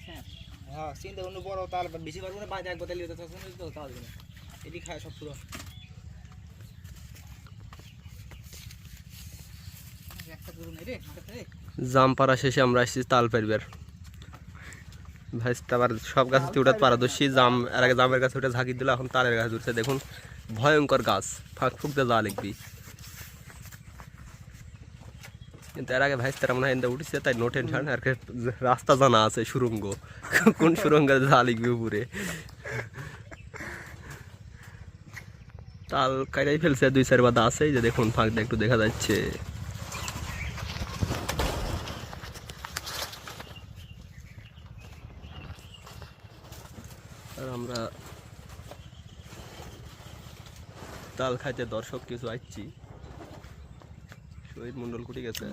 হ্যাঁ চিন্তা কোনো বড় তাল বেশি পারবো না বাইরে একবার তেল তো তাল না এটি খায় সব পুরো জাম পাড়া শেষে আমরা আসছি তাল পারবার ভাই আবার সব গাছে উঠাতে পারদর্শী জাম এর আগে জামের গাছে উঠে ঝাঁকি দিল এখন তালের গাছ উঠছে দেখুন ভয়ঙ্কর গাছ ফাঁক ফুকতে যা লিখবি কিন্তু এর আগে ভাই তারা মনে হয় উঠেছে তাই নো টেনশন আর রাস্তা জানা আছে সুরঙ্গ কোন সুরঙ্গে যা লিখবি উপরে তাল কাইরাই ফেলছে 2-4 বাদা আছে যে দেখুন ফাঁকটা একটু দেখা যাচ্ছে আর আমরা তাল খাইতে দর্শক কিছু আসছি শহীদ মন্ডল কুটি গেছে